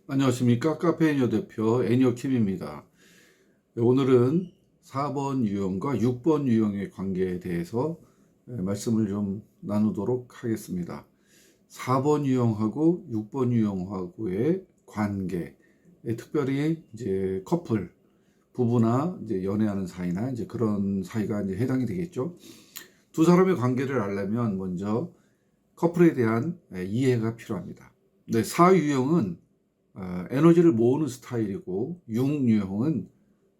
안녕하십니까. 카페이녀 대표 애니어킴입니다. 오늘은 4번 유형과 6번 유형의 관계에 대해서 말씀을 좀 나누도록 하겠습니다. 4번 유형하고 6번 유형하고의 관계, 특별히 이제 커플, 부부나 이제 연애하는 사이나 이제 그런 사이가 이제 해당이 되겠죠. 두 사람의 관계를 알려면 먼저 커플에 대한 이해가 필요합니다. 네, 4유형은 에너지를 모으는 스타일이고 6유형은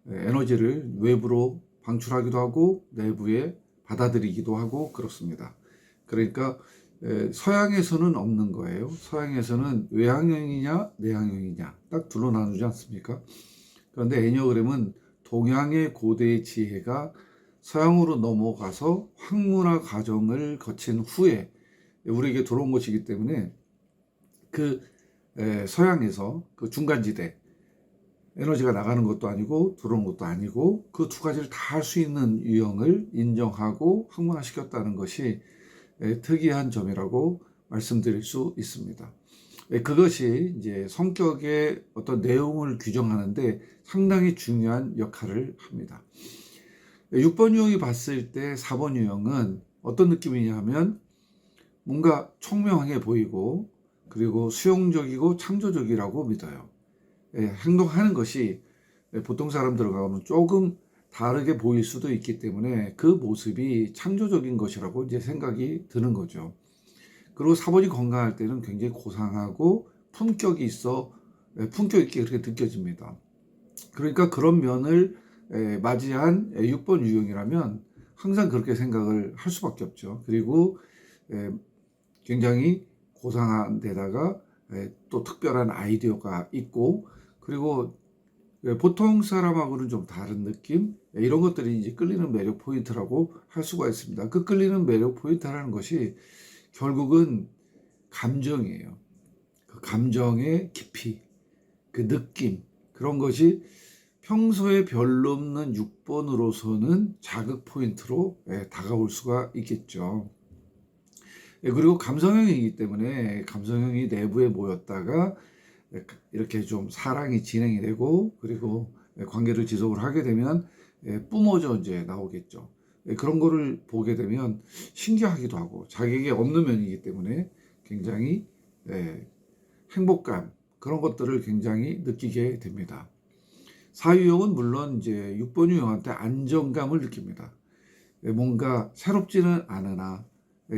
에너지를 외부로 방출하기도 하고 내부에 받아들이기도 하고 그렇습니다. 그러니까 서양에서는 없는 거예요. 서양에서는 외향형이냐 내향형이냐 딱 둘로 나누지 않습니까? 그런데 애니어그램은 동양의 고대의 지혜가 서양으로 넘어가서 학문화 과정을 거친 후에 우리에게 들어온 것이기 때문에 그 서양에서 그 중간지대, 에너지가 나가는 것도 아니고 들어오는 것도 아니고 그 두 가지를 다 할 수 있는 유형을 인정하고 학문화시켰다는 것이 특이한 점이라고 말씀드릴 수 있습니다. 그것이 이제 성격의 어떤 내용을 규정하는데 상당히 중요한 역할을 합니다. 6번 유형이 봤을 때 4번 유형은 어떤 느낌이냐 하면 뭔가 총명하게 보이고 그리고 수용적이고 창조적이라고 믿어요. 행동하는 것이 보통 사람들하고는 조금 다르게 보일 수도 있기 때문에 그 모습이 창조적인 것이라고 이제 생각이 드는 거죠. 그리고 4번이 건강할 때는 굉장히 고상하고 품격이 있어 품격 있게 그렇게 느껴집니다. 그러니까 그런 면을 맞이한 6번 유형이라면 항상 그렇게 생각을 할 수밖에 없죠. 그리고 굉장히 고상한 데다가 또 특별한 아이디어가 있고 그리고 보통 사람하고는 좀 다른 느낌 이런 것들이 이제 끌리는 매력 포인트라고 할 수가 있습니다. 그 끌리는 매력 포인트라는 것이 결국은 감정이에요. 그 감정의 깊이, 그 느낌 그런 것이 평소에 별로 없는 6번으로서는 자극 포인트로 다가올 수가 있겠죠. 그리고 감성형이기 때문에 감성형이 내부에 모였다가 이렇게 좀 사랑이 진행이 되고 그리고 관계를 지속을 하게 되면 뿜어져 이제 나오겠죠. 그런 거를 보게 되면 신기하기도 하고 자기에게 없는 면이기 때문에 굉장히 행복감 그런 것들을 굉장히 느끼게 됩니다. 사유형은 물론 이제 6번 유형한테 안정감을 느낍니다. 뭔가 새롭지는 않으나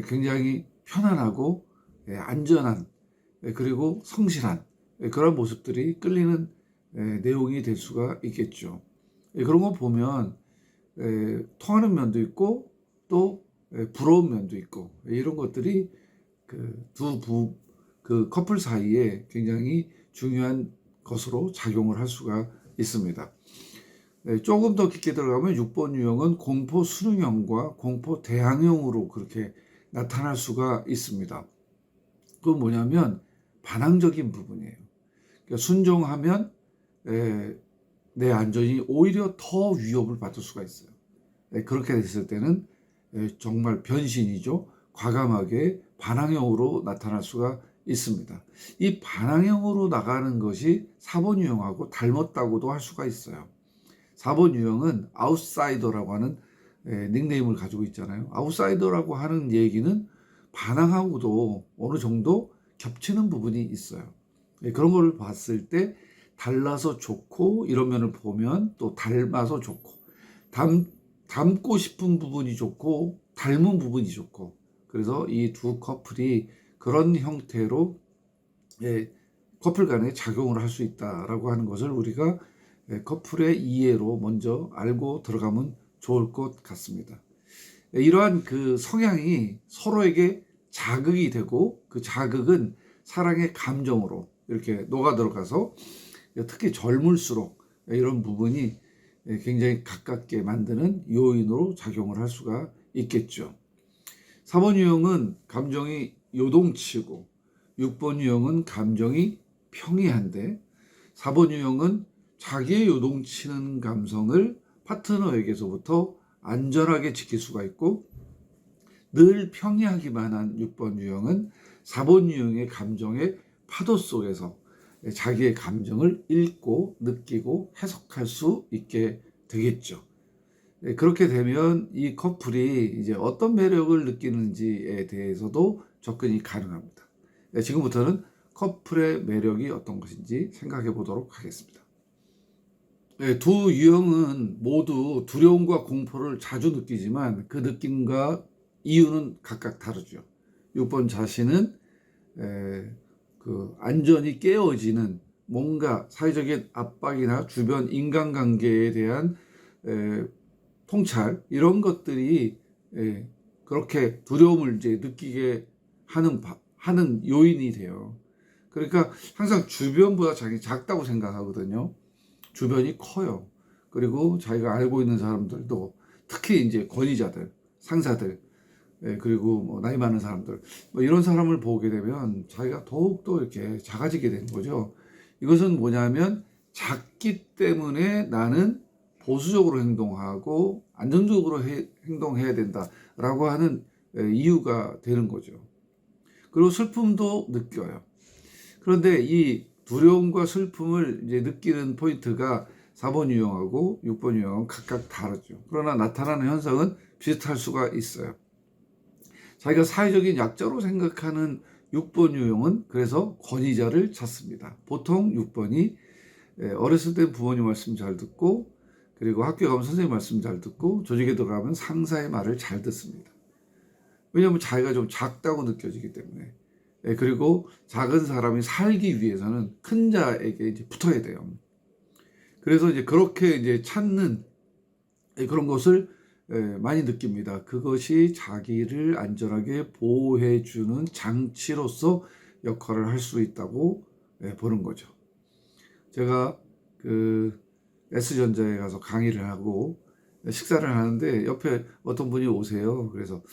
굉장히 편안하고 안전한 그리고 성실한 그런 모습들이 끌리는 내용이 될 수가 있겠죠. 그런 거 보면 통하는 면도 있고 또 부러운 면도 있고 이런 것들이 그 커플 사이에 굉장히 중요한 것으로 작용을 할 수가 있습니다. 조금 더 깊게 들어가면 6번 유형은 공포 순응형과 공포 대항형으로 그렇게 나타날 수가 있습니다. 그건 뭐냐면 반항적인 부분이에요. 그러니까 순종하면 내 안전이 오히려 더 위협을 받을 수가 있어요. 그렇게 됐을 때는 정말 변신이죠. 과감하게 반항형으로 나타날 수가 있습니다. 이 반항형으로 나가는 것이 4번 유형하고 닮았다고도 할 수가 있어요. 4번 유형은 아웃사이더라고 하는 닉네임을 가지고 있잖아요. 아웃사이더라고 하는 얘기는 반항하고도 어느 정도 겹치는 부분이 있어요. 그런 걸 봤을 때 달라서 좋고 이런 면을 보면 또 닮아서 좋고 닮고 싶은 부분이 좋고 닮은 부분이 좋고 그래서 이 두 커플이 그런 형태로 커플 간에 작용을 할 수 있다라고 하는 것을 우리가 커플의 이해로 먼저 알고 들어가면 좋을 것 같습니다. 이러한 그 성향이 서로에게 자극이 되고 그 자극은 사랑의 감정으로 이렇게 녹아 들어가서 특히 젊을수록 이런 부분이 굉장히 가깝게 만드는 요인으로 작용을 할 수가 있겠죠. 4번 유형은 감정이 요동치고 6번 유형은 감정이 평이한데 4번 유형은 자기의 요동치는 감성을 파트너에게서부터 안전하게 지킬 수가 있고 늘 평이하기만 한 6번 유형은 4번 유형의 감정의 파도 속에서 자기의 감정을 읽고 느끼고 해석할 수 있게 되겠죠. 그렇게 되면 이 커플이 이제 어떤 매력을 느끼는지에 대해서도 접근이 가능합니다. 지금부터는 커플의 매력이 어떤 것인지 생각해 보도록 하겠습니다. 두 유형은 모두 두려움과 공포를 자주 느끼지만 그 느낌과 이유는 각각 다르죠. 6번 자신은 그 안전이 깨어지는 뭔가 사회적인 압박이나 주변 인간관계에 대한 통찰 이런 것들이 그렇게 두려움을 이제 느끼게 하는 요인이 돼요. 그러니까 항상 주변보다 자기 작다고 생각하거든요. 주변이 커요. 그리고 자기가 알고 있는 사람들도 특히 이제 권위자들, 상사들, 그리고 뭐 나이 많은 사람들, 뭐 이런 사람을 보게 되면 자기가 더욱더 이렇게 작아지게 되는 거죠. 이것은 뭐냐면 작기 때문에 나는 보수적으로 행동하고 안정적으로 행동해야 된다라고 하는 이유가 되는 거죠. 그리고 슬픔도 느껴요. 그런데 이 두려움과 슬픔을 이제 느끼는 포인트가 4번 유형하고 6번 유형은 각각 다르죠. 그러나 나타나는 현상은 비슷할 수가 있어요. 자기가 사회적인 약자로 생각하는 6번 유형은 그래서 권위자를 찾습니다. 보통 6번이 어렸을 때 부모님 말씀 잘 듣고 그리고 학교 가면 선생님 말씀 잘 듣고 조직에 들어가면 상사의 말을 잘 듣습니다. 왜냐하면 자기가 좀 작다고 느껴지기 때문에. 그리고 작은 사람이 살기 위해서는 큰 자에게 이제 붙어야 돼요. 그래서 이제 그렇게 이제 찾는 그런 것을 많이 느낍니다. 그것이 자기를 안전하게 보호해주는 장치로서 역할을 할 수 있다고 보는 거죠. 제가 그 S전자에 가서 강의를 하고 식사를 하는데 옆에 어떤 분이 오세요. 그래서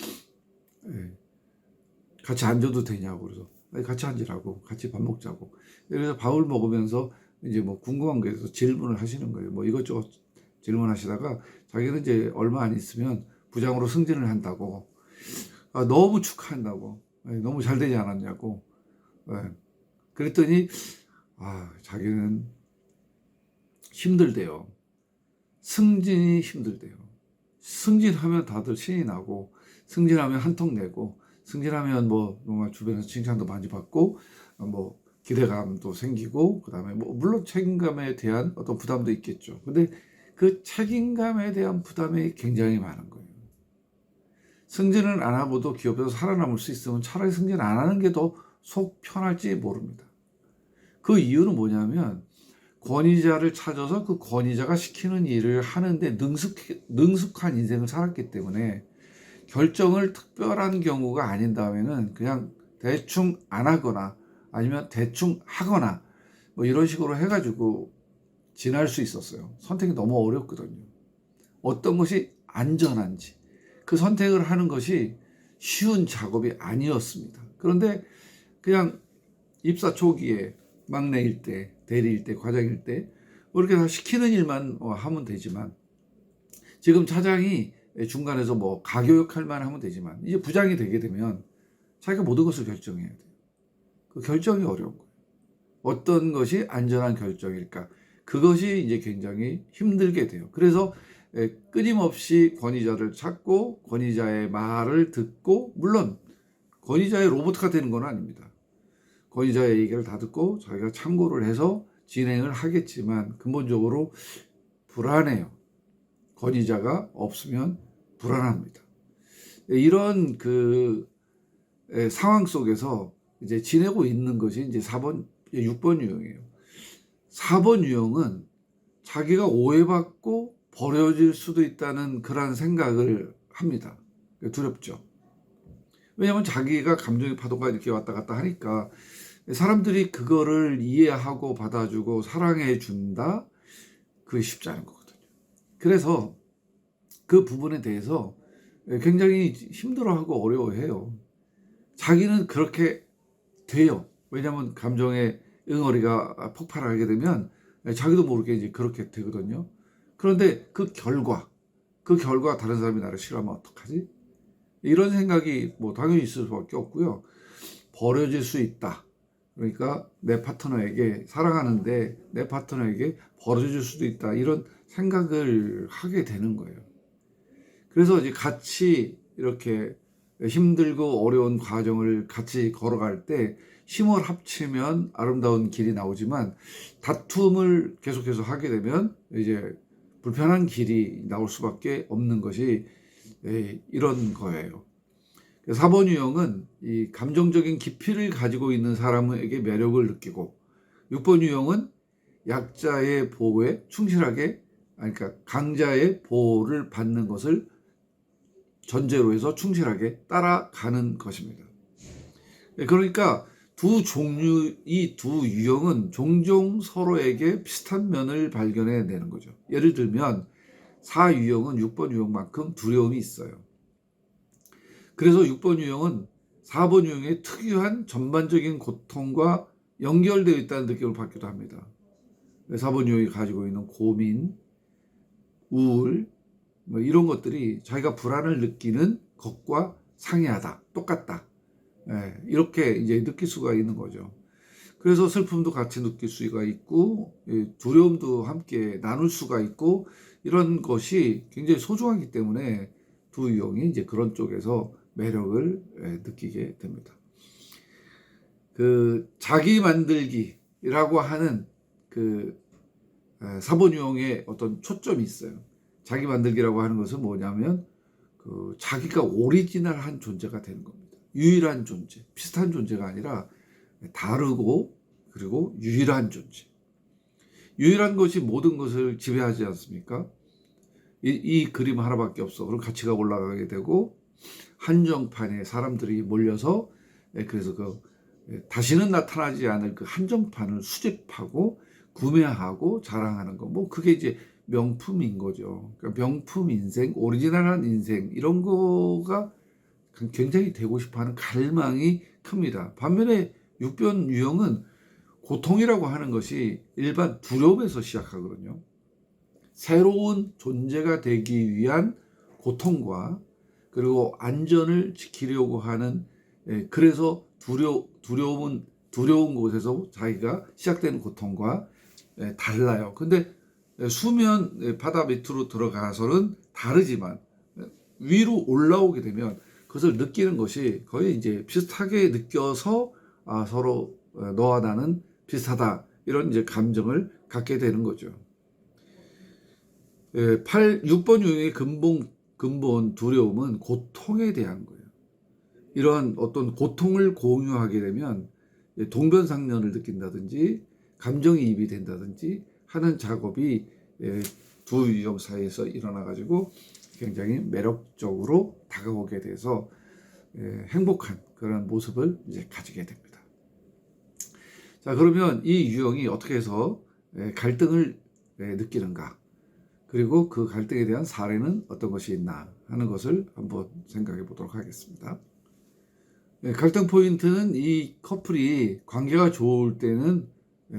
같이 앉아도 되냐고 그래서 같이 앉으라고 같이 밥 먹자고. 그래서 밥을 먹으면서 이제 뭐 궁금한 거에 대해서 질문을 하시는 거예요. 뭐 이것저것 질문하시다가 자기는 이제 얼마 안 있으면 부장으로 승진을 한다고. 너무 축하한다고. 너무 잘 되지 않았냐고. 그랬더니 자기는 힘들대요. 승진이 힘들대요. 승진하면 다들 신이 나고 승진하면 한턱 내고 승진하면 뭐 정말 주변에서 칭찬도 많이 받고 뭐 기대감도 생기고 그다음에 뭐 물론 책임감에 대한 어떤 부담도 있겠죠. 근데 그 책임감에 대한 부담이 굉장히 많은 거예요. 승진을 안 하고도 기업에서 살아남을 수 있으면 차라리 승진 안 하는 게 더 속 편할지 모릅니다. 그 이유는 뭐냐면 권위자를 찾아서 그 권위자가 시키는 일을 하는데 능숙한 인생을 살았기 때문에 결정을 특별한 경우가 아닌 다음에는 그냥 대충 안 하거나 아니면 대충 하거나 뭐 이런 식으로 해가지고 지날 수 있었어요. 선택이 너무 어렵거든요. 어떤 것이 안전한지 그 선택을 하는 것이 쉬운 작업이 아니었습니다. 그런데 그냥 입사 초기에 막내일 때, 대리일 때, 과장일 때 이렇게 다 시키는 일만 하면 되지만 지금 차장이 중간에서 뭐 가교육할 만 하면 되지만 이제 부장이 되게 되면 자기가 모든 것을 결정해야 돼요. 그 결정이 어려운 거예요. 어떤 것이 안전한 결정일까? 그것이 이제 굉장히 힘들게 돼요. 그래서 끊임없이 권위자를 찾고 권위자의 말을 듣고 물론 권위자의 로봇가 되는 건 아닙니다. 권위자의 얘기를 다 듣고 자기가 참고를 해서 진행을 하겠지만 근본적으로 불안해요. 권위자가 없으면 불안합니다. 이런 그 상황 속에서 이제 지내고 있는 것이 이제 6번 유형이에요. 4번 유형은 자기가 오해받고 버려질 수도 있다는 그런 생각을 합니다. 두렵죠. 왜냐하면 자기가 감정의 파도가 이렇게 왔다 갔다 하니까 사람들이 그거를 이해하고 받아주고 사랑해 준다? 그게 쉽지 않은 거거든요. 그래서 그 부분에 대해서 굉장히 힘들어하고 어려워해요. 자기는 그렇게 돼요. 왜냐하면 감정의 응어리가 폭발하게 되면 자기도 모르게 이제 그렇게 되거든요. 그런데 그 결과 다른 사람이 나를 싫어하면 어떡하지? 이런 생각이 뭐 당연히 있을 수밖에 없고요. 버려질 수 있다. 그러니까 내 파트너에게 사랑하는데 내 파트너에게 버려질 수도 있다. 이런 생각을 하게 되는 거예요. 그래서 이제 같이 이렇게 힘들고 어려운 과정을 같이 걸어갈 때 힘을 합치면 아름다운 길이 나오지만 다툼을 계속해서 하게 되면 이제 불편한 길이 나올 수밖에 없는 것이 이런 거예요. 4번 유형은 이 감정적인 깊이를 가지고 있는 사람에게 매력을 느끼고 6번 유형은 약자의 보호에 충실하게 그러니까 강자의 보호를 받는 것을 전제로 해서 충실하게 따라가는 것입니다. 그러니까 이 두 유형은 종종 서로에게 비슷한 면을 발견해내는 거죠. 예를 들면 4유형은 6번 유형만큼 두려움이 있어요. 그래서 6번 유형은 4번 유형의 특유한 전반적인 고통과 연결되어 있다는 느낌을 받기도 합니다. 4번 유형이 가지고 있는 고민, 우울, 뭐 이런 것들이 자기가 불안을 느끼는 것과 상이하다, 똑같다. 이렇게 이제 느낄 수가 있는 거죠. 그래서 슬픔도 같이 느낄 수가 있고, 두려움도 함께 나눌 수가 있고, 이런 것이 굉장히 소중하기 때문에 두 유형이 이제 그런 쪽에서 매력을 느끼게 됩니다. 그 자기 만들기라고 하는 그 4번 유형의 어떤 초점이 있어요. 자기 만들기라고 하는 것은 뭐냐면 그 자기가 오리지널한 존재가 되는 겁니다. 유일한 존재, 비슷한 존재가 아니라 다르고 그리고 유일한 존재. 유일한 것이 모든 것을 지배하지 않습니까? 이 그림 하나밖에 없어. 그럼 가치가 올라가게 되고 한정판에 사람들이 몰려서 그래서 다시는 나타나지 않을 그 한정판을 수집하고 구매하고 자랑하는 거. 뭐 그게 이제 명품인 거죠. 그러니까 명품 인생, 오리지널한 인생 이런 거가 굉장히 되고 싶어하는 갈망이 큽니다. 반면에 6번 유형은 고통이라고 하는 것이 일반 두려움에서 시작하거든요. 새로운 존재가 되기 위한 고통과 그리고 안전을 지키려고 하는 그래서 두려운 곳에서 자기가 시작되는 고통과 달라요. 근데 수면 바다 밑으로 들어가서는 다르지만 위로 올라오게 되면 그것을 느끼는 것이 거의 이제 비슷하게 느껴서 서로 너와 나는 비슷하다 이런 이제 감정을 갖게 되는 거죠. 6번 유형의 근본 두려움은 고통에 대한 거예요. 이러한 어떤 고통을 공유하게 되면 동변상련을 느낀다든지 감정이입이 된다든지 하는 작업이 두 유형 사이에서 일어나 가지고 굉장히 매력적으로 다가오게 돼서 행복한 그런 모습을 이제 가지게 됩니다. 자, 그러면 이 유형이 어떻게 해서 갈등을 느끼는가? 그리고 그 갈등에 대한 사례는 어떤 것이 있나 하는 것을 한번 생각해 보도록 하겠습니다. 갈등 포인트는 이 커플이 관계가 좋을 때는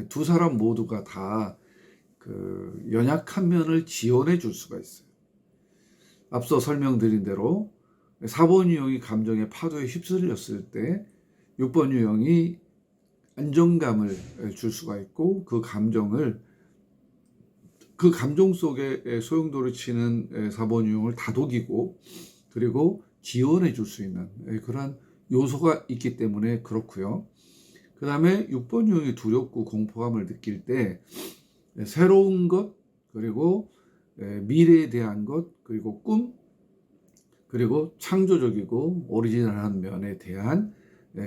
두 사람 모두가 다 그 연약한 면을 지원해 줄 수가 있어요. 앞서 설명드린 대로 4번 유형이 감정의 파도에 휩쓸렸을 때 6번 유형이 안정감을 줄 수가 있고 그 감정 속에 소용돌이 치는 4번 유형을 다독이고 그리고 지원해 줄 수 있는 그런 요소가 있기 때문에 그렇고요. 그 다음에 6번 유형이 두렵고 공포감을 느낄 때 새로운 것 그리고 미래에 대한 것 그리고 꿈 그리고 창조적이고 오리지널한 면에 대한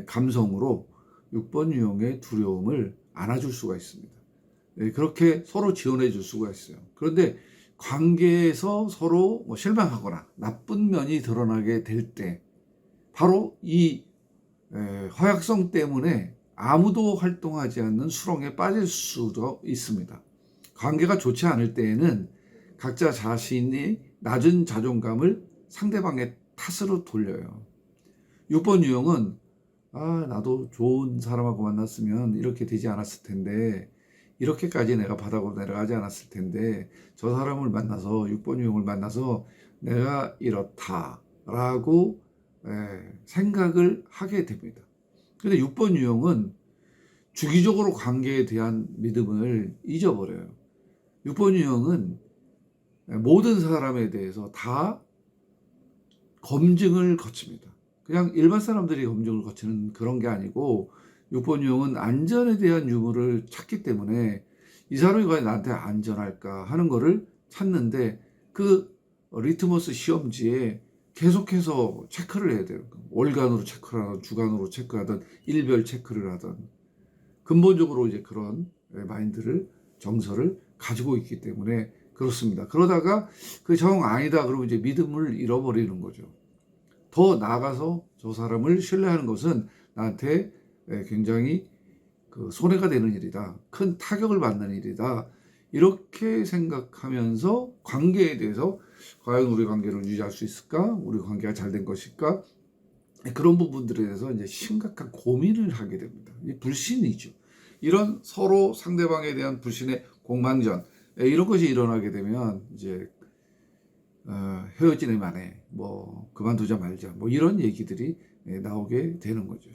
감성으로 6번 유형의 두려움을 안아줄 수가 있습니다. 그렇게 서로 지원해 줄 수가 있어요. 그런데 관계에서 서로 실망하거나 나쁜 면이 드러나게 될 때 바로 이 허약성 때문에 아무도 활동하지 않는 수렁에 빠질 수도 있습니다. 관계가 좋지 않을 때에는 각자 자신이 낮은 자존감을 상대방의 탓으로 돌려요. 6번 유형은 나도 좋은 사람하고 만났으면 이렇게 되지 않았을 텐데 이렇게까지 내가 바닥으로 내려가지 않았을 텐데 저 사람을 만나서 6번 유형을 만나서 내가 이렇다라고 생각을 하게 됩니다. 근데 6번 유형은 주기적으로 관계에 대한 믿음을 잊어버려요. 6번 유형은 모든 사람에 대해서 다 검증을 거칩니다. 그냥 일반 사람들이 검증을 거치는 그런 게 아니고 6번 유형은 안전에 대한 유무를 찾기 때문에 이 사람이 과연 나한테 안전할까 하는 거를 찾는데 그 리트머스 시험지에 계속해서 체크를 해야 돼요. 월간으로 체크를 하든 주간으로 체크하든 일별 체크를 하든 근본적으로 이제 그런 마인드를 정서를 가지고 있기 때문에 그렇습니다. 그러다가 그 정 아니다 그러면 이제 믿음을 잃어버리는 거죠. 더 나아가서 저 사람을 신뢰하는 것은 나한테 굉장히 그 손해가 되는 일이다. 큰 타격을 받는 일이다. 이렇게 생각하면서 관계에 대해서 과연 우리 관계를 유지할 수 있을까? 우리 관계가 잘 된 것일까? 그런 부분들에 대해서 이제 심각한 고민을 하게 됩니다. 이 불신이죠. 이런 서로 상대방에 대한 불신의 공방전, 이런 것이 일어나게 되면 이제 헤어지는 만에 뭐 그만두자 말자 뭐 이런 얘기들이 나오게 되는 거죠.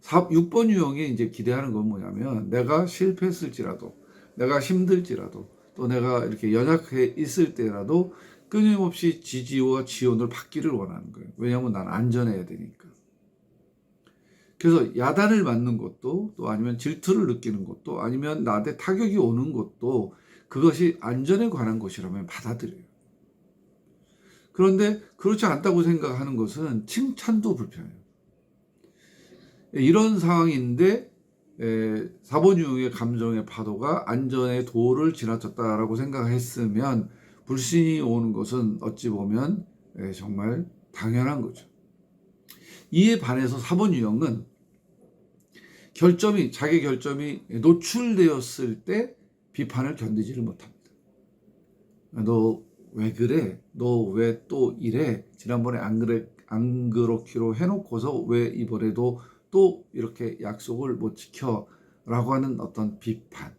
6번 유형이 이제 기대하는 건 뭐냐면 내가 실패했을지라도 내가 힘들지라도 또 내가 이렇게 연약해 있을 때라도 끊임없이 지지와 지원을 받기를 원하는 거예요. 왜냐하면 난 안전해야 되니까. 그래서 야단을 맞는 것도 또 아니면 질투를 느끼는 것도 아니면 나한테 타격이 오는 것도 그것이 안전에 관한 것이라면 받아들여요. 그런데 그렇지 않다고 생각하는 것은 칭찬도 불편해요. 이런 상황인데 4번 유형의 감정의 파도가 안전의 도를 지나쳤다라고 생각했으면 불신이 오는 것은 어찌 보면 정말 당연한 거죠. 이에 반해서 4번 유형은 자기 결점이 노출되었을 때 비판을 견디지를 못합니다. 너 왜 그래? 너 왜 또 이래? 지난번에 안 그렇기로 해놓고서 왜 이번에도 또 이렇게 약속을 못 지켜? 라고 하는 어떤 비판.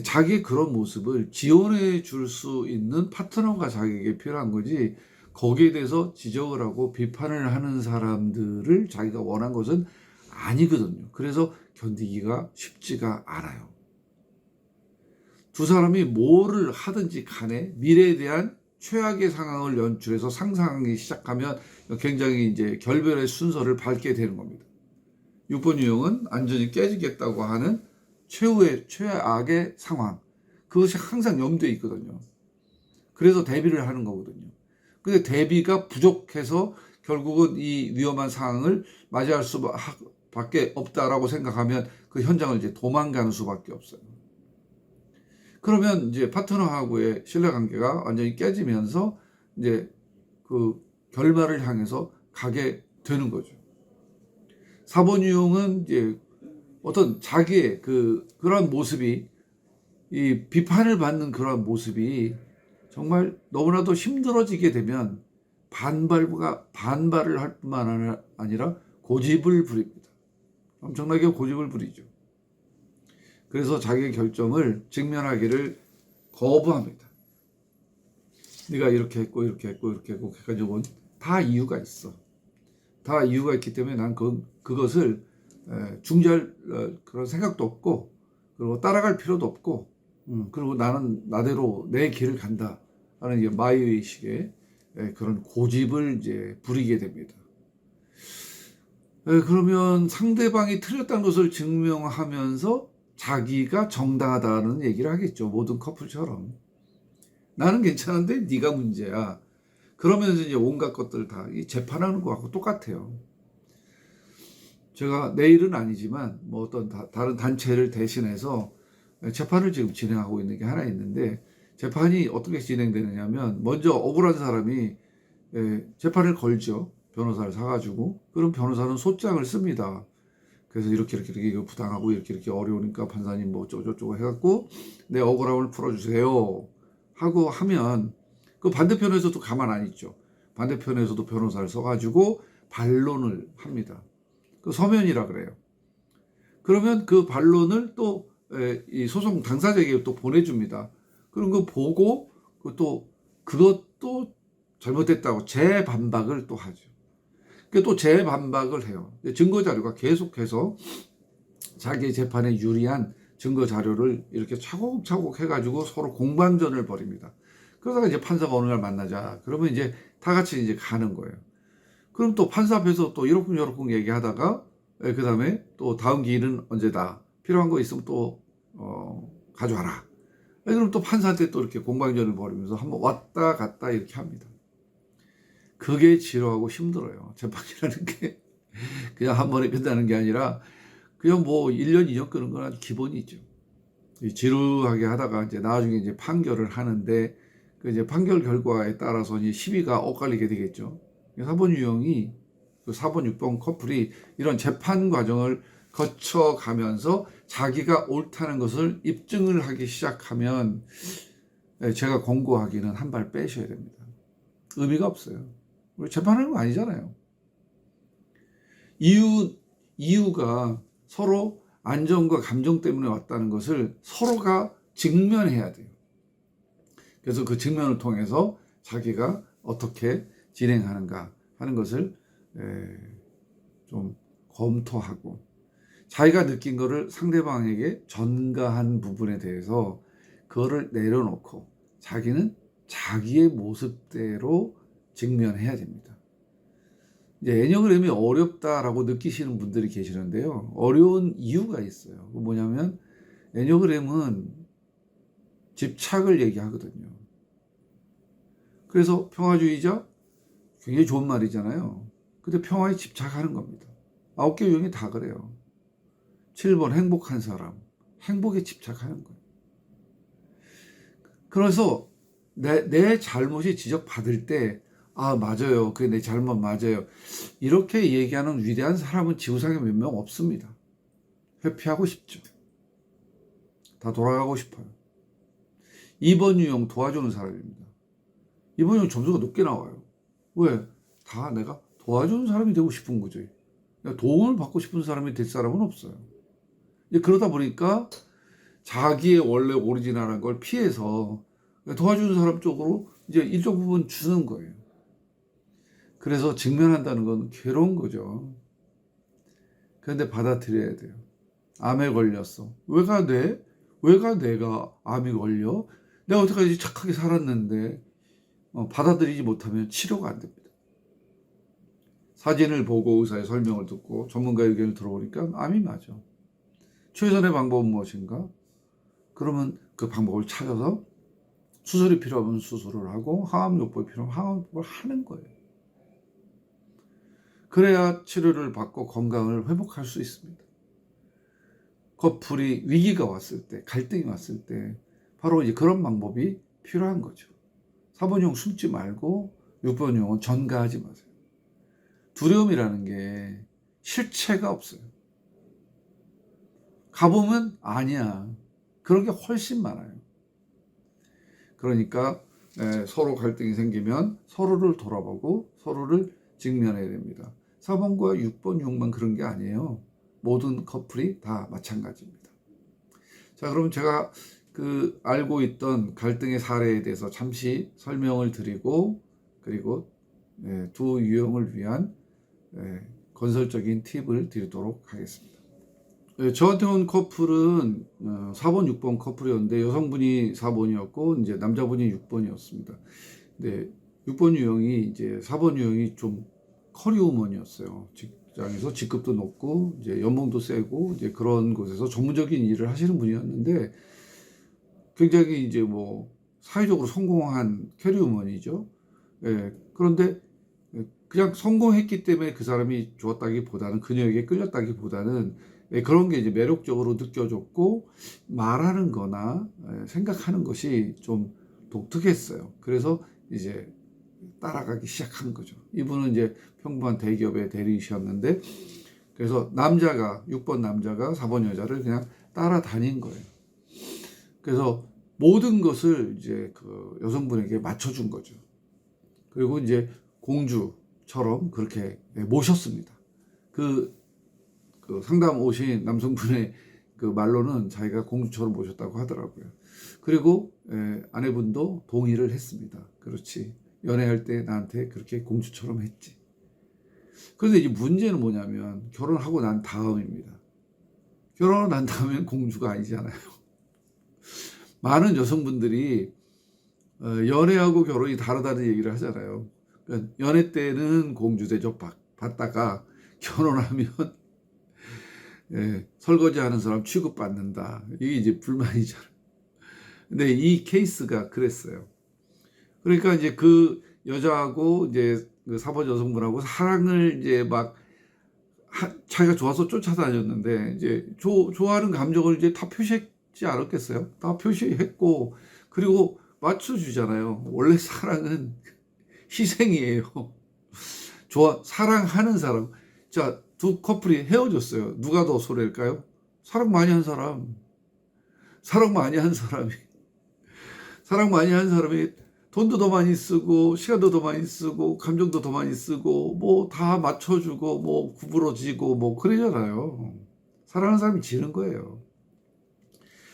자기의 그런 모습을 지원해 줄 수 있는 파트너가 자기에게 필요한 거지, 거기에 대해서 지적을 하고 비판을 하는 사람들을 자기가 원한 것은 아니거든요. 그래서 견디기가 쉽지가 않아요. 두 사람이 뭐를 하든지 간에 미래에 대한 최악의 상황을 연출해서 상상하기 시작하면 굉장히 이제 결별의 순서를 밟게 되는 겁니다. 6번 유형은 안전이 깨지겠다고 하는 최악의 상황, 그것이 항상 염두에 있거든요. 그래서 대비를 하는 거거든요. 근데 대비가 부족해서 결국은 이 위험한 상황을 맞이할 수밖에 없다라고 생각하면 그 현장을 이제 도망가는 수밖에 없어요. 그러면 이제 파트너하고의 신뢰관계가 완전히 깨지면서 이제 그 결말을 향해서 가게 되는 거죠. 4번 유형은 이제 어떤 자기의 그런 모습이, 이 비판을 받는 그런 모습이 정말 너무나도 힘들어지게 되면 반발을 할 뿐만 아니라 고집을 부립니다. 엄청나게 고집을 부리죠. 그래서 자기의 결정을 직면하기를 거부합니다. 네가 이렇게 했고 이렇게 했고 이렇게 했고 가지고는 다 이유가 있어. 다 이유가 있기 때문에 난 그것을 중재할 그런 생각도 없고, 그리고 따라갈 필요도 없고, 그리고 나는 나대로 내 길을 간다 하는 이제 마이웨이식의 그런 고집을 이제 부리게 됩니다. 그러면 상대방이 틀렸다는 것을 증명하면서 자기가 정당하다는 얘기를 하겠죠. 모든 커플처럼. 나는 괜찮은데 네가 문제야. 그러면서 이제 온갖 것들 다 재판하는 것하고 똑같아요. 제가 내 일은 아니지만 뭐 어떤 다른 단체를 대신해서 재판을 지금 진행하고 있는 게 하나 있는데, 재판이 어떻게 진행되느냐면 먼저 억울한 사람이 재판을 걸죠. 변호사를 사가지고. 그럼 변호사는 소장을 씁니다. 그래서 이렇게 이거 부당하고 이렇게 어려우니까 판사님 뭐 어쩌고저쩌고 해갖고 내 억울함을 풀어주세요 하고 하면, 그 반대편에서도 가만 안 있죠. 반대편에서도 변호사를 써가지고 반론을 합니다. 그 서면이라 그래요. 그러면 그 반론을 또 이 소송 당사자에게 또 보내줍니다. 그런 거 보고 그것도 잘못됐다고 재반박을 또 하죠. 또 재반박을 해요. 증거 자료가 계속해서 자기의 재판에 유리한 증거 자료를 이렇게 차곡차곡 해가지고 서로 공방전을 벌입니다. 그러다가 이제 판사가 어느 날 만나자. 그러면 이제 다 같이 이제 가는 거예요. 그럼 또 판사 앞에서 또 이러쿵저러쿵 얘기하다가, 그 다음에 또 다음 기일은 언제다. 필요한 거 있으면 또, 가져와라. 그럼 또 판사한테 또 이렇게 공방전을 벌이면서 한번 왔다 갔다 이렇게 합니다. 그게 지루하고 힘들어요. 재판이라는 게 그냥 한 번에 끝나는 게 아니라 그냥 뭐 1년, 2년 끄는 건 아주 기본이죠. 지루하게 하다가 이제 나중에 이제 판결을 하는데 그 이제 판결 결과에 따라서 이제 시비가 엇갈리게 되겠죠. 사본 유형이 그 4번, 6번 커플이 이런 재판 과정을 거쳐가면서 자기가 옳다는 것을 입증을 하기 시작하면 제가 권고하기는 한 발 빼셔야 됩니다. 의미가 없어요. 우리 재판하는 거 아니잖아요. 이유가 서로 안정과 감정 때문에 왔다는 것을 서로가 직면해야 돼요. 그래서 그 직면을 통해서 자기가 어떻게 진행하는가 하는 것을 좀 검토하고 자기가 느낀 거를 상대방에게 전가한 부분에 대해서 그거를 내려놓고 자기는 자기의 모습대로 직면해야 됩니다. 이제 애니어그램이 어렵다라고 느끼시는 분들이 계시는데요. 어려운 이유가 있어요. 뭐냐면 애니어그램은 집착을 얘기하거든요. 그래서 평화주의자 굉장히 좋은 말이잖아요. 근데 평화에 집착하는 겁니다. 9개 유형이 다 그래요. 7번 행복한 사람, 행복에 집착하는 거예요. 그래서 내 잘못이 지적받을 때 아, 맞아요. 그게 내 잘못 맞아요. 이렇게 얘기하는 위대한 사람은 지구상에 몇 명 없습니다. 회피하고 싶죠. 다 돌아가고 싶어요. 2번 유형 도와주는 사람입니다. 2번 유형 점수가 높게 나와요. 왜? 다 내가 도와주는 사람이 되고 싶은 거죠. 도움을 받고 싶은 사람이 될 사람은 없어요. 그러다 보니까 자기의 원래 오리지널한 걸 피해서 도와주는 사람 쪽으로 이제 일정 부분 주는 거예요. 그래서 직면한다는 건 괴로운 거죠. 그런데 받아들여야 돼요. 암에 걸렸어. 왜가 내가 암이 걸려? 내가 어떻게까지 착하게 살았는데 받아들이지 못하면 치료가 안 됩니다. 사진을 보고 의사의 설명을 듣고 전문가 의견을 들어보니까 암이 맞아. 최선의 방법은 무엇인가? 그러면 그 방법을 찾아서 수술이 필요하면 수술을 하고 항암요법이 필요하면 항암요법을 하는 거예요. 그래야 치료를 받고 건강을 회복할 수 있습니다. 커플이 위기가 왔을 때, 갈등이 왔을 때 바로 이제 그런 방법이 필요한 거죠. 4번용 숨지 말고 6번용은 전가하지 마세요. 두려움이라는 게 실체가 없어요. 가보면 아니야. 그런 게 훨씬 많아요. 그러니까 서로 갈등이 생기면 서로를 돌아보고 서로를 직면해야 됩니다. 4번과 6번, 6만 그런 게 아니에요. 모든 커플이 다 마찬가지입니다. 자, 그럼 제가 그 알고 있던 갈등의 사례에 대해서 잠시 설명을 드리고 그리고 두 유형을 위한 건설적인 팁을 드리도록 하겠습니다. 저한테 온 커플은 4번, 6번 커플이었는데 여성분이 4번이었고 이제 남자분이 6번이었습니다. 근데 6번 유형이 이제 4번 유형이 좀 커리우먼이었어요. 직장에서 직급도 높고 이제 연봉도 세고 이제 그런 곳에서 전문적인 일을 하시는 분이었는데 굉장히 이제 뭐 사회적으로 성공한 캐리우먼이죠. 그런데 그냥 성공했기 때문에 그 사람이 좋았다기보다는 그녀에게 끌렸다기보다는 그런 게 이제 매력적으로 느껴졌고 말하는 거나 생각하는 것이 좀 독특했어요. 그래서 이제 따라가기 시작한 거죠. 이분은 이제 평범한 대기업의 대리이셨는데 그래서 남자가 6번 남자가 4번 여자를 그냥 따라다닌 거예요. 그래서 모든 것을 이제 그 여성분에게 맞춰준 거죠. 그리고 이제 공주처럼 그렇게 모셨습니다. 그 상담 오신 남성분의 그 말로는 자기가 공주처럼 모셨다고 하더라고요. 그리고 아내분도 동의를 했습니다. 그렇지. 연애할 때 나한테 그렇게 공주처럼 했지. 그런데 이제 문제는 뭐냐면 결혼하고 난 다음입니다. 결혼을 한다면 공주가 아니잖아요. 많은 여성분들이 연애하고 결혼이 다르다는 얘기를 하잖아요. 그러니까 연애 때는 공주 대접 받다가 결혼하면 설거지하는 사람 취급받는다. 이게 이제 불만이잖아요. 근데 이 케이스가 그랬어요. 그러니까 이제 그 여자하고 이제 그 사번 여성분하고 사랑을 이제 막 자기가 좋아서 쫓아다녔는데 이제 좋아하는 감정을 이제 다 표시했지 않았겠어요? 다 표시했고 그리고 맞춰주잖아요. 원래 사랑은 희생이에요. 사랑하는 사람. 자, 두 커플이 헤어졌어요. 누가 더 손해일까요? 사랑 많이 한 사람. 사랑 많이 한 사람이. 사랑 많이 한 사람이 돈도 더 많이 쓰고, 시간도 더 많이 쓰고, 감정도 더 많이 쓰고, 뭐 다 맞춰주고, 뭐 구부러지고, 뭐 그러잖아요. 사랑하는 사람이 지는 거예요.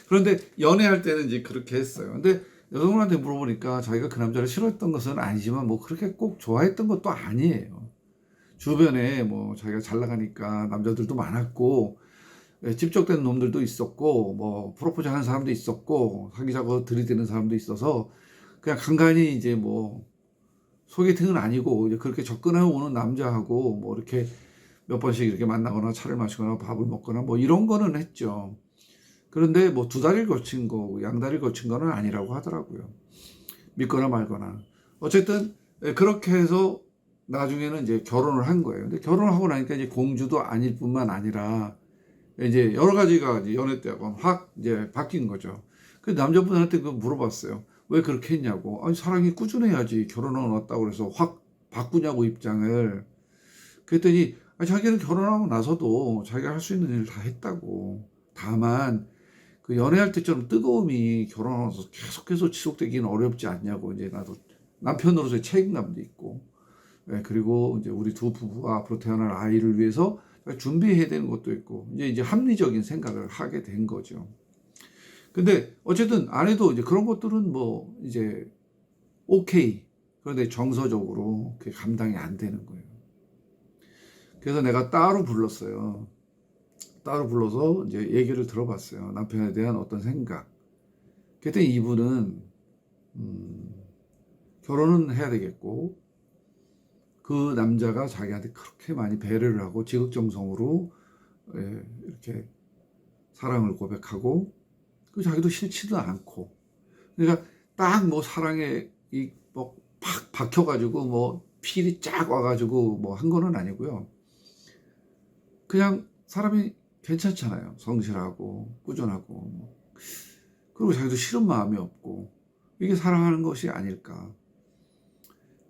그런데 연애할 때는 이제 그렇게 했어요. 근데 여성분한테 물어보니까 자기가 그 남자를 싫어했던 것은 아니지만 뭐 그렇게 꼭 좋아했던 것도 아니에요. 주변에 뭐 자기가 잘 나가니까 남자들도 많았고 집적된 놈들도 있었고 뭐 프로포즈 하는 사람도 있었고 사귀자고 들이대는 사람도 있어서 그냥 간간히 이제 뭐 소개팅은 아니고 이제 그렇게 접근해 오는 남자하고 뭐 이렇게 몇 번씩 이렇게 만나거나 차를 마시거나 밥을 먹거나 뭐 이런 거는 했죠. 그런데 뭐 두 다리를 거친 거, 양다리를 거친 거는 아니라고 하더라고요. 믿거나 말거나. 어쨌든 그렇게 해서 나중에는 이제 결혼을 한 거예요. 근데 결혼을 하고 나니까 이제 공주도 아닐 뿐만 아니라 이제 여러 가지가 이제 연애 때하고 확 이제 바뀐 거죠. 그 남자분한테 그 물어봤어요. 왜 그렇게 했냐고. 아니 사랑이 꾸준해야지 결혼하고 났다고 그래서 확 바꾸냐고 입장을. 그랬더니 아니, 자기는 결혼하고 나서도 자기가 할 수 있는 일을 다 했다고. 다만 그 연애할 때처럼 뜨거움이 결혼하면서 계속해서 지속되기는 어렵지 않냐고. 이제 나도 남편으로서의 책임감도 있고 그리고 이제 우리 두 부부가 앞으로 태어날 아이를 위해서 준비해야 되는 것도 있고 이제 합리적인 생각을 하게 된 거죠. 근데 어쨌든 아내도 이제 그런 것들은 뭐 이제 오케이. 그런데 정서적으로 그게 감당이 안 되는 거예요. 그래서 내가 따로 불렀어요. 따로 불러서 이제 얘기를 들어봤어요. 남편에 대한 어떤 생각. 그때 이분은 결혼은 해야 되겠고 그 남자가 자기한테 그렇게 많이 배려를 하고 지극정성으로 이렇게 사랑을 고백하고 그 자기도 싫지도 않고 그러니까 딱 뭐 사랑에 이뭐팍 박혀가지고 뭐 필이 쫙 와가지고 뭐 한 거는 아니고요. 그냥 사람이 괜찮잖아요. 성실하고 꾸준하고 그리고 자기도 싫은 마음이 없고 이게 사랑하는 것이 아닐까.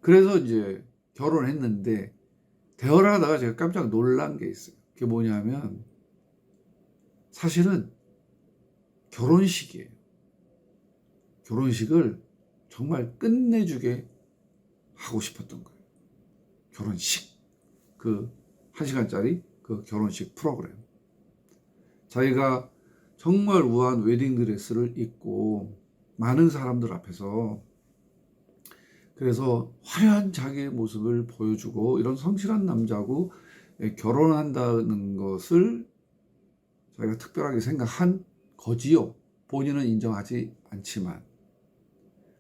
그래서 이제 결혼했는데 대화를 하다가 제가 깜짝 놀란 게 있어요. 그게 뭐냐면 사실은 결혼식이에요. 결혼식을 정말 끝내주게 하고 싶었던 거예요. 결혼식. 그 1시간짜리 그 결혼식 프로그램. 자기가 정말 우아한 웨딩드레스를 입고 많은 사람들 앞에서 그래서 화려한 자기의 모습을 보여주고 이런 성실한 남자하고 결혼한다는 것을 자기가 특별하게 생각한 거지요. 본인은 인정하지 않지만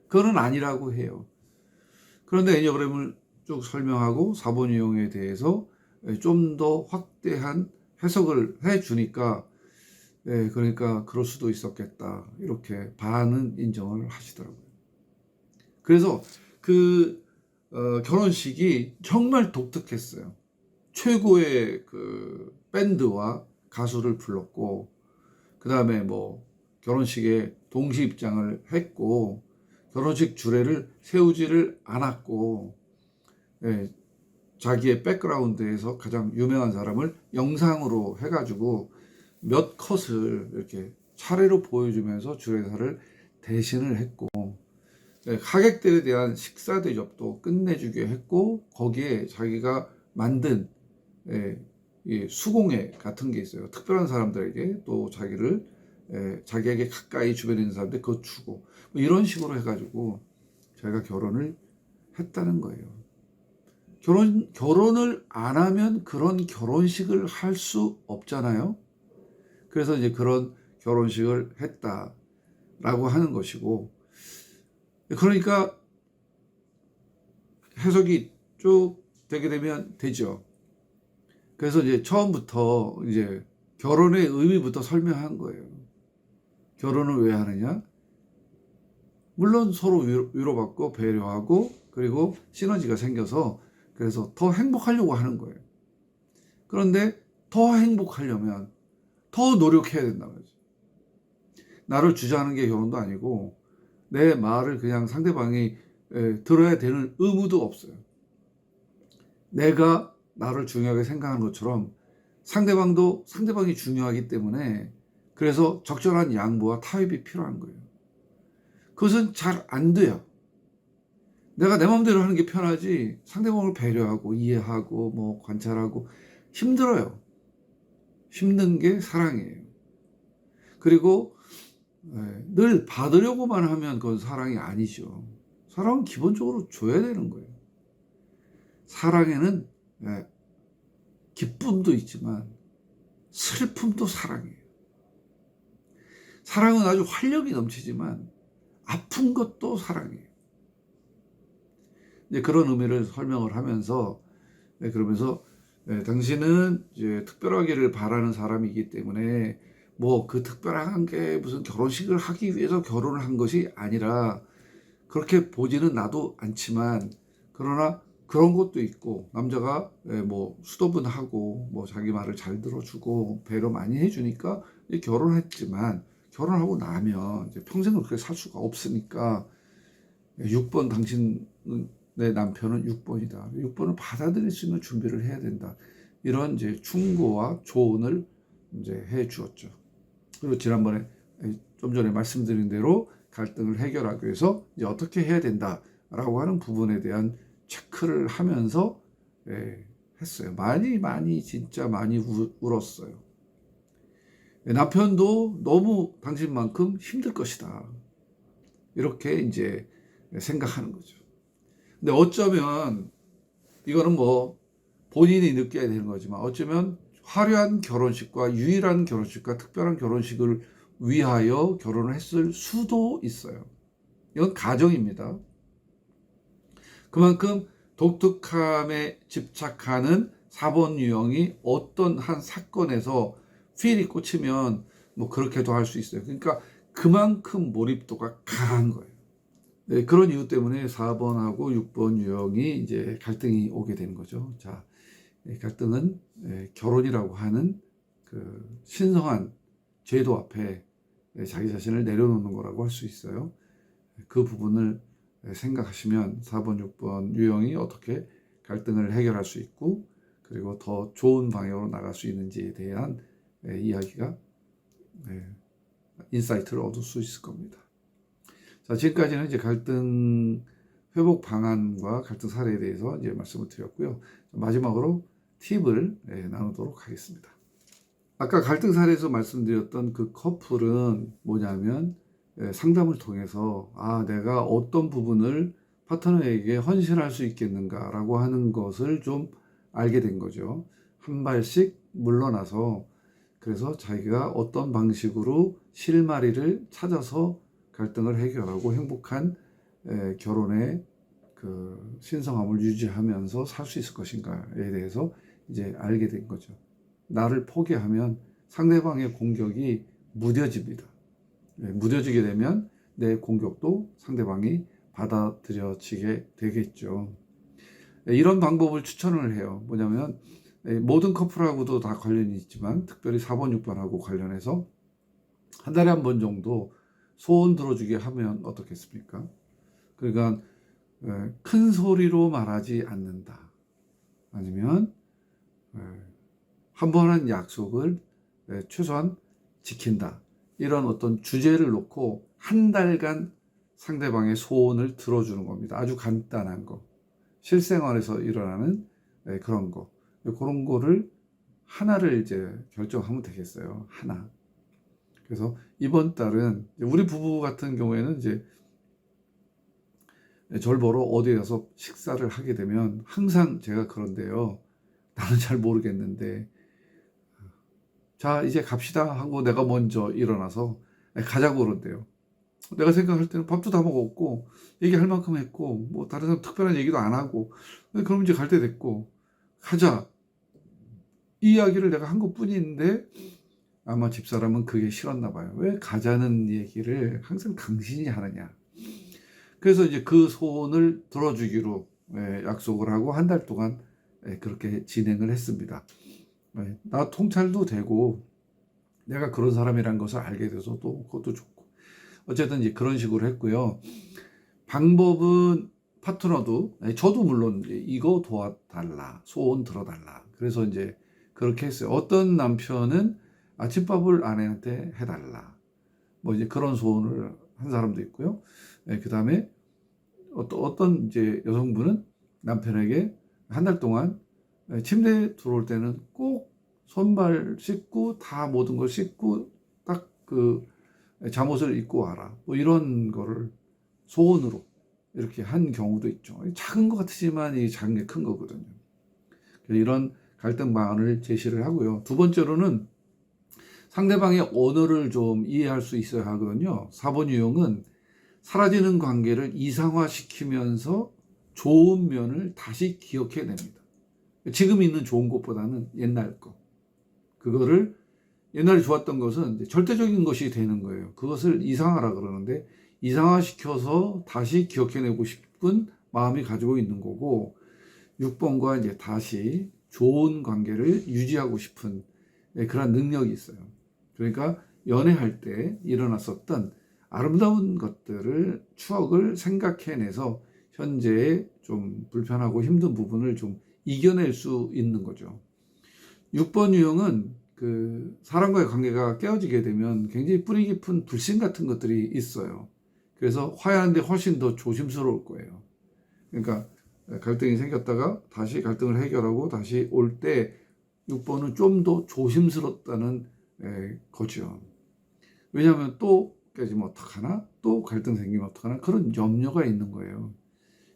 그거는 아니라고 해요. 그런데 애니어그램을 쭉 설명하고 사본 유형에 대해서 좀 더 확대한 해석을 해주니까 그러니까 그럴 수도 있었겠다 이렇게 반은 인정을 하시더라고요. 그래서 그 결혼식이 정말 독특했어요. 최고의 그 밴드와 가수를 불렀고 그 다음에 뭐 결혼식에 동시 입장을 했고 결혼식 주례를 세우지를 않았고 자기의 백그라운드에서 가장 유명한 사람을 영상으로 해가지고 몇 컷을 이렇게 차례로 보여주면서 주례사를 대신을 했고 하객들에 대한 식사 대접도 끝내주게 했고 거기에 자기가 만든 수공예 같은 게 있어요. 특별한 사람들에게 또 자기에게 가까이 주변에 있는 사람들 그거 주고 뭐 이런 식으로 해가지고 자기가 결혼을 했다는 거예요. 결혼을 안 하면 그런 결혼식을 할 수 없잖아요. 그래서 이제 그런 결혼식을 했다라고 하는 것이고, 그러니까 해석이 쭉 되게 되면 되죠. 그래서 이제 처음부터 이제 결혼의 의미부터 설명한 거예요. 결혼을 왜 하느냐? 물론 서로 위로받고 배려하고 그리고 시너지가 생겨서 그래서 더 행복하려고 하는 거예요. 그런데 더 행복하려면 더 노력해야 된다는 거죠. 나를 주장하는 게 결혼도 아니고 내 말을 그냥 상대방이 들어야 되는 의무도 없어요. 내가 나를 중요하게 생각하는 것처럼 상대방도 상대방이 중요하기 때문에 그래서 적절한 양보와 타협이 필요한 거예요. 그것은 잘 안 돼요. 내가 내 마음대로 하는 게 편하지 상대방을 배려하고 이해하고 뭐 관찰하고 힘들어요. 힘든 게 사랑이에요. 그리고 늘 받으려고만 하면 그건 사랑이 아니죠. 사랑은 기본적으로 줘야 되는 거예요. 사랑에는 기쁨도 있지만 슬픔도 사랑이에요. 사랑은 아주 활력이 넘치지만 아픈 것도 사랑이에요. 이제 그런 의미를 설명을 하면서 그러면서 당신은 이제 특별하기를 바라는 사람이기 때문에 뭐 그 특별한 게 무슨 결혼식을 하기 위해서 결혼을 한 것이 아니라 그렇게 보지는 나도 않지만 그러나 그런 것도 있고 남자가 뭐 수도분하고 뭐 자기 말을 잘 들어주고 배려 많이 해주니까 결혼했지만 결혼하고 나면 이제 평생을 그렇게 살 수가 없으니까 6번 당신의 남편은 6번이다. 6번을 받아들일 수 있는 준비를 해야 된다. 이런 이제 충고와 조언을 이제 해 주었죠. 그리고 지난번에 좀 전에 말씀드린 대로 갈등을 해결하기 위해서 이제 어떻게 해야 된다라고 하는 부분에 대한 체크를 하면서 했어요. 많이 진짜 많이 울었어요. 남편도 너무 당신만큼 힘들 것이다. 이렇게 이제 생각하는 거죠. 근데 어쩌면 이거는 뭐 본인이 느껴야 되는 거지만 어쩌면 화려한 결혼식과 유일한 결혼식과 특별한 결혼식을 위하여 결혼을 했을 수도 있어요. 이건 가정입니다. 그만큼 독특함에 집착하는 4번 유형이 어떤 한 사건에서 필이 꽂히면 뭐 그렇게도 할 수 있어요. 그러니까 그만큼 몰입도가 강한 거예요. 네, 그런 이유 때문에 4번하고 6번 유형이 이제 갈등이 오게 되는 거죠. 자, 갈등은 결혼이라고 하는 그 신성한 제도 앞에 자기 자신을 내려놓는 거라고 할 수 있어요. 그 부분을 생각하시면 4번, 6번 유형이 어떻게 갈등을 해결할 수 있고 그리고 더 좋은 방향으로 나갈 수 있는지에 대한 이야기가 인사이트를 얻을 수 있을 겁니다. 자, 지금까지는 이제 갈등 회복 방안과 갈등 사례에 대해서 이제 말씀을 드렸고요. 마지막으로 팁을 나누도록 하겠습니다. 아까 갈등 사례에서 말씀드렸던 그 커플은 뭐냐면 상담을 통해서 내가 어떤 부분을 파트너에게 헌신할 수 있겠는가라고 하는 것을 좀 알게 된 거죠. 한 발씩 물러나서 그래서 자기가 어떤 방식으로 실마리를 찾아서 갈등을 해결하고 행복한 결혼의 그 신성함을 유지하면서 살 수 있을 것인가에 대해서 이제 알게 된 거죠. 나를 포기하면 상대방의 공격이 무뎌집니다. 무뎌지게 되면 내 공격도 상대방이 받아들여지게 되겠죠. 이런 방법을 추천을 해요. 뭐냐면 모든 커플하고도 다 관련이 있지만 특별히 4번, 6번하고 관련해서 한 달에 한 번 정도 소원 들어주게 하면 어떻겠습니까? 그러니까 큰 소리로 말하지 않는다. 아니면 한 번 한 약속을 최소한 지킨다. 이런 어떤 주제를 놓고 한 달간 상대방의 소원을 들어주는 겁니다. 아주 간단한 거. 실생활에서 일어나는 그런 거. 그런 거를 하나를 이제 결정하면 되겠어요. 하나. 그래서 이번 달은 우리 부부 같은 경우에는 이제 절 보러 어디에 가서 식사를 하게 되면 항상 제가 그런데요. 나는 잘 모르겠는데 자, 이제 갑시다 하고 내가 먼저 일어나서 가자고 그런대요. 내가 생각할 때는 밥도 다 먹었고, 얘기할 만큼 했고, 뭐 다른 사람 특별한 얘기도 안 하고, 그럼 이제 갈 때 됐고, 가자. 이 이야기를 내가 한 것뿐인데, 아마 집사람은 그게 싫었나 봐요. 왜 가자는 얘기를 항상 당신이 하느냐. 그래서 이제 그 소원을 들어주기로 약속을 하고 한 달 동안 그렇게 진행을 했습니다. 나 통찰도 되고, 내가 그런 사람이란 것을 알게 돼서 또 그것도 좋고. 어쨌든 이제 그런 식으로 했고요. 방법은 파트너도, 저도 물론 이거 도와달라, 소원 들어달라. 그래서 이제 그렇게 했어요. 어떤 남편은 아침밥을 아내한테 해달라. 뭐 이제 그런 소원을 한 사람도 있고요. 그 다음에 어떤 이제 여성분은 남편에게 한 달 동안 침대에 들어올 때는 꼭 손발 씻고 다 모든 걸 씻고 딱 그 잠옷을 입고 와라. 뭐 이런 거를 소원으로 이렇게 한 경우도 있죠. 작은 것 같지만 이 작은 게 큰 거거든요. 이런 갈등 방안을 제시를 하고요. 두 번째로는 상대방의 언어를 좀 이해할 수 있어야 하거든요. 4번 유형은 사라지는 관계를 이상화시키면서 좋은 면을 다시 기억해냅니다. 지금 있는 좋은 것보다는 옛날 거. 그거를 옛날에 좋았던 것은 이제 절대적인 것이 되는 거예요. 그것을 이상화라 그러는데 이상화시켜서 다시 기억해내고 싶은 마음이 가지고 있는 거고 6번과 이제 다시 좋은 관계를 유지하고 싶은 그런 능력이 있어요. 그러니까 연애할 때 일어났었던 아름다운 것들을 추억을 생각해내서 현재의 좀 불편하고 힘든 부분을 좀 이겨낼 수 있는 거죠. 6번 유형은 그 사람과의 관계가 깨어지게 되면 굉장히 뿌리 깊은 불신 같은 것들이 있어요. 그래서 화해하는데 훨씬 더 조심스러울 거예요. 그러니까 갈등이 생겼다가 다시 갈등을 해결하고 다시 올 때 6번은 좀 더 조심스럽다는 거죠. 왜냐하면 또 깨지면 어떡하나? 또 갈등 생기면 어떡하나? 그런 염려가 있는 거예요.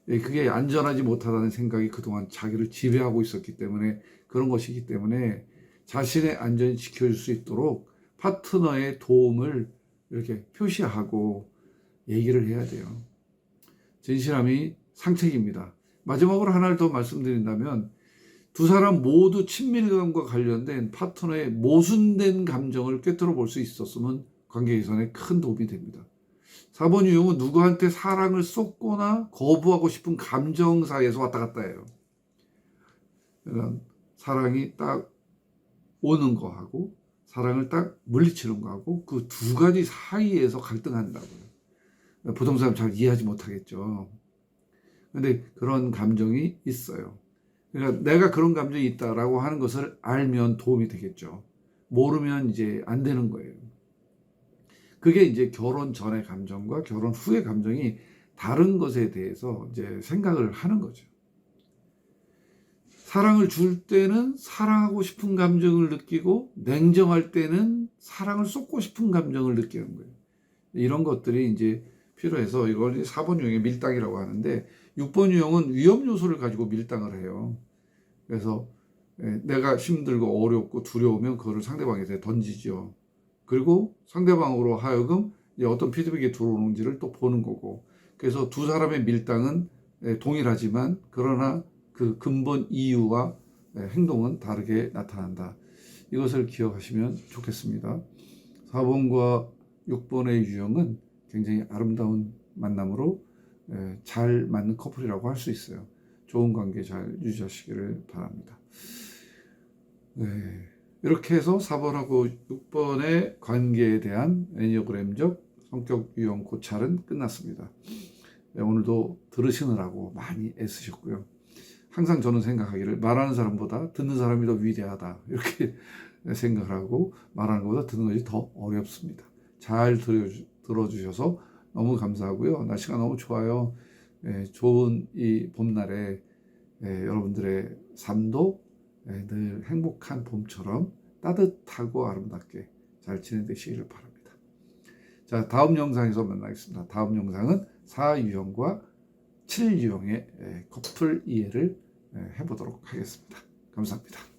그게 안전하지 못하다는 생각이 그동안 자기를 지배하고 있었기 때문에 그런 것이기 때문에 자신의 안전을 지켜줄 수 있도록 파트너의 도움을 이렇게 표시하고 얘기를 해야 돼요. 진실함이 상책입니다. 마지막으로 하나를 더 말씀드린다면 두 사람 모두 친밀감과 관련된 파트너의 모순된 감정을 꿰뚫어 볼 수 있었으면 관계 개선에 큰 도움이 됩니다. 4번 유형은 누구한테 사랑을 쏟거나 거부하고 싶은 감정 사이에서 왔다 갔다 해요. 그러니까 사랑이 딱 오는 거하고 사랑을 딱 물리치는 거하고 그 두 가지 사이에서 갈등한다고요. 보통 사람 잘 이해하지 못하겠죠. 근데 그런 감정이 있어요. 그러니까 내가 그런 감정이 있다라고 하는 것을 알면 도움이 되겠죠. 모르면 이제 안 되는 거예요. 그게 이제 결혼 전의 감정과 결혼 후의 감정이 다른 것에 대해서 이제 생각을 하는 거죠. 사랑을 줄 때는 사랑하고 싶은 감정을 느끼고 냉정할 때는 사랑을 쏟고 싶은 감정을 느끼는 거예요. 이런 것들이 이제 필요해서 이걸 4번 유형의 밀당이라고 하는데 6번 유형은 위험 요소를 가지고 밀당을 해요. 그래서 내가 힘들고 어렵고 두려우면 그거를 상대방한테 던지죠. 그리고 상대방으로 하여금 어떤 피드백이 들어오는지를 또 보는 거고. 그래서 두 사람의 밀당은 동일하지만 그러나 그 근본 이유와 행동은 다르게 나타난다. 이것을 기억하시면 좋겠습니다. 4번과 6번의 유형은 굉장히 아름다운 만남으로 잘 맞는 커플이라고 할 수 있어요. 좋은 관계 잘 유지하시기를 바랍니다. 네. 이렇게 해서 4번하고 6번의 관계에 대한 애니어그램적 성격 유형 고찰은 끝났습니다. 네, 오늘도 들으시느라고 많이 애쓰셨고요. 항상 저는 생각하기를 말하는 사람보다 듣는 사람이 더 위대하다 이렇게 생각을 하고 말하는 것보다 듣는 것이 더 어렵습니다. 잘 들어주셔서 너무 감사하고요. 날씨가 너무 좋아요. 좋은 이 봄날에 여러분들의 삶도 늘 행복한 봄처럼 따뜻하고 아름답게 잘 지내시기를 바랍니다. 자, 다음 영상에서 만나겠습니다. 다음 영상은 4유형과 7유형의 커플 이해를 해보도록 하겠습니다. 감사합니다.